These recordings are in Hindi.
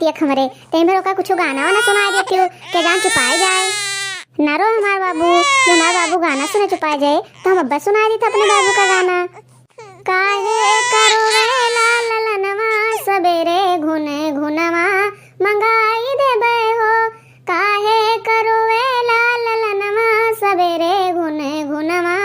रहती है खमरे तेन भर ओका कुछ गाना वाना सुनाई देती हो के जान चुपाए जाए ना रो हमार बाबू। जो हमार बाबू गाना सुने चुपाए जाए तो हम अब्बा सुना दी था अपने बाबू का गाना। काहे करो वेला ललनवा सबेरे घुने घुनवा मंगाई देबे हो। काहे करो वेला ललनवा सबेरे घुने घुनवा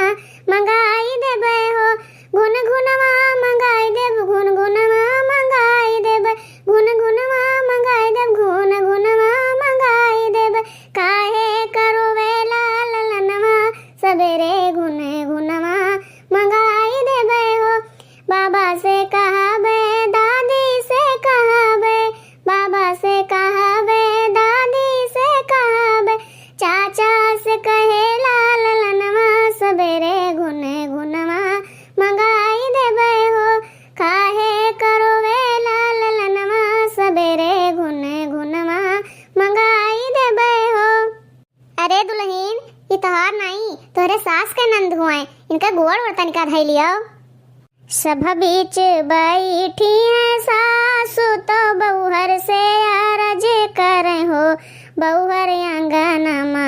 मंगाई देबे हो। घुन घुनवा मंगाई देब घुन घुनवा मंगाई देब घुन घुनवा मंगाई देब घुन घुनवा मंगाई देब। काहे करो वेला ललनवा सबेरे घुने घुनवा मंगाई देबे हो। बाबा से कहाबे दादी से कहाबे बाबा से कहाबे दादी से कहाबे चाचा से कहे लाल ललनवा सबेरे घुने घुनवा मंगाई देबे हो। काहे करो वे लाल ललनवा सबेरे घुने घुनवा मंगाई देबे हो। अरे दुल्हन ये तोहार नहीं तोहरे सास के नंद हुए इनका गोड़ वर्तन का धई लियो। सब बीच बैठी है सासु तो बहुहर से अरज करे हो। बहुहर आंगनमा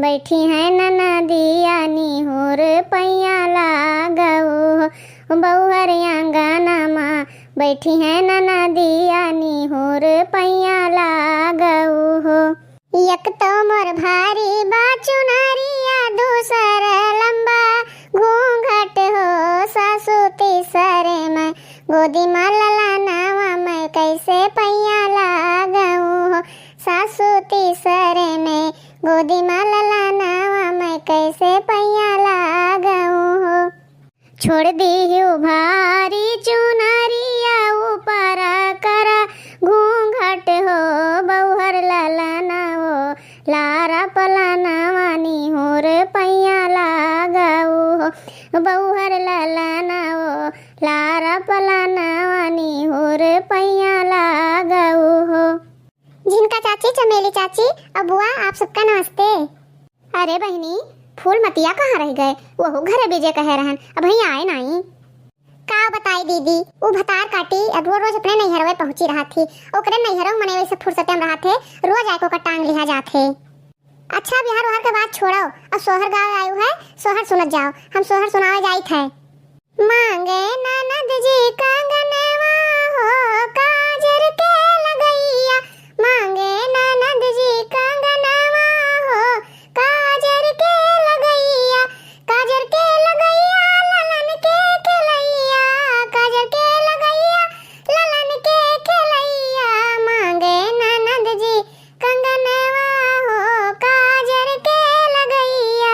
बैठी है ननदिया निहोर पैया लागो। बहुहर आंगनमा बैठी है ननदिया निहोर पैया लागो। एक तो मोर भारी बाचू नारिया दूसर लंबा घूंघट हो। सासु तीसरे में गोदी में ललनवा मैं कैसे पैया लगाऊं हो। सासु तीसरे में गोदी में ललनवा मैं कैसे पैया लगाऊं हो। छोड़ दी भारी चुनरिया ऊपर कर घूंघट हो। बहुहर ललना हो लारा पलनवा निहोर पैया लगाऊ हो। बहुहर ललना हो लारा पलनवा निहोर पैया लगाऊ हो। जिनका चाची चमेली चाची और बुआ आप सबका नमस्ते। अरे बहनी फूल मतिया कहाँ रह गए वो घरे बीजे कहे रहन अब ही आए नहीं। का बताई दीदी वो भतार काटी अब वो रोज अपने नैहरवे पहुंची रहा थी। ओकरे नैहरों मने वैसे फुर्सत में रहा थे रोज आको का टांग लिहा जाथे। अच्छा बिहार वहार के बात छोड़ो अब सोहर गाँव आयु है सोहर सुनत जाओ। हम सोहर सुनावे जाई थे। मांगे ननद जी कंगनवा हो काजर के लगैया। मांगे ननद जी कंगनवा हो काजर के लगैया। काजर के लगैया ललन के खेलैया। काजर के लगैया ललन के खेलैया। मांगे ननद जी कंगनवा हो काजर के लगैया।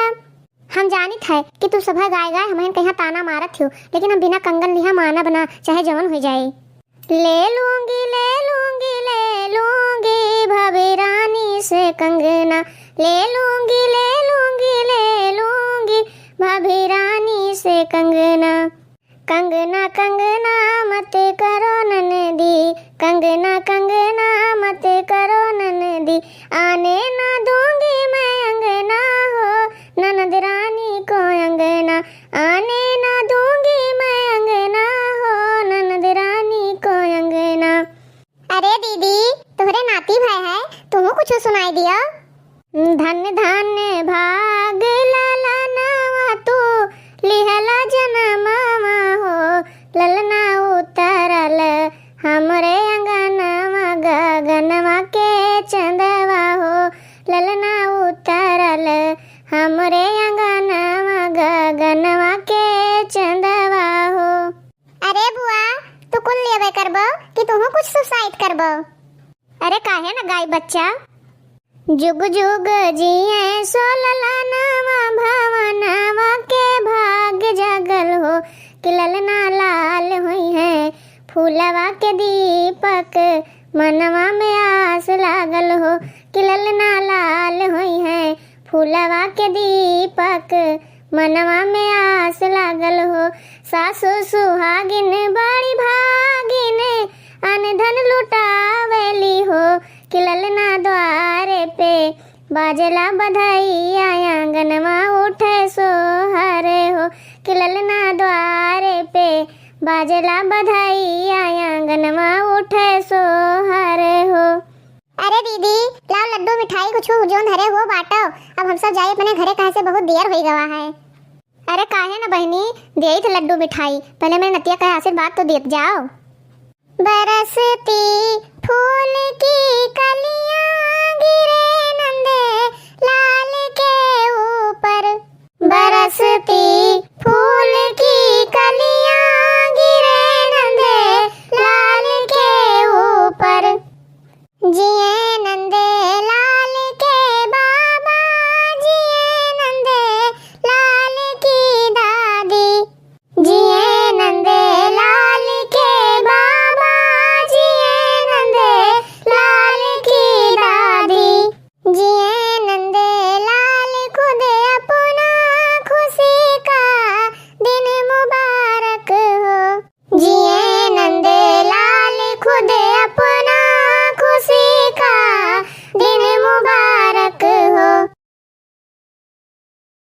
हम जानित है कि तू सभा गाय गाय हमें कहीं ताना मारत हो लेकिन हम बिना कंगन लिहा माना बना चाहे जवन हो जाए। ले लूंगी ले लूंगी ले लूंगी भाभी रानी से कंगना। ले लूंगी ले लूंगी ले लूंगी भाभी रानी से कंगना। कंगना कंगना मत करो ननदी कंगना कंगना मत करो ननदी। आने ना दूंगी मैं अंगना हो ननद रानी को अंगना। आने ना दूंगी मैं अंगना हो ननद रानी को अंगना। अरे दीदी तोहरे नाती भाई है तुमको कुछ सुनाई दिया। धन धन भाग ललनवा तू लिहला जनमवा हो। ललना उतरल हमरे अंगनवा गगनवा के चंदवा हो। ललना उतरल हमरे अंगनवा गगनवा के चंदवा हो। अरे बुआ तू कुल लेबे करबो कि तुम कुछ सुसाइड करबो। अरे काहे ना गाय बच्चा जुग जुग जिए सो ललनवा भवनवा के भाग्य जगल हो। कि ललना लाल हुई है फूलवा के दीपक मनवा में आस लागल हो। कि ललना लाल हुई है फूलवा के दीपक मनवा में आस लागल हो। सासु सुहागिन बड़ी भागिन अन धन लुटावेली हो। कि ललना द्वारे पे बाजला बधाइया आंगनवा उठे सोहरे हो। कि ललना द्वारे पे बाजेला बधाई आंगनवा उठे सोहर हो। अरे दीदी लाओ लड्डू मिठाई कुछ जो धरे हो बाटो, अब हम सब जाए अपने घरे कहे से बहुत देर हो गवा है। अरे काहे ना बहनी दे थे लड्डू मिठाई, पहले मेरे नतिया का आशीर्वाद तो देत जाओ। बरसती फूल की कलियां गिरे नंदे लाल के ऊपर, बरसती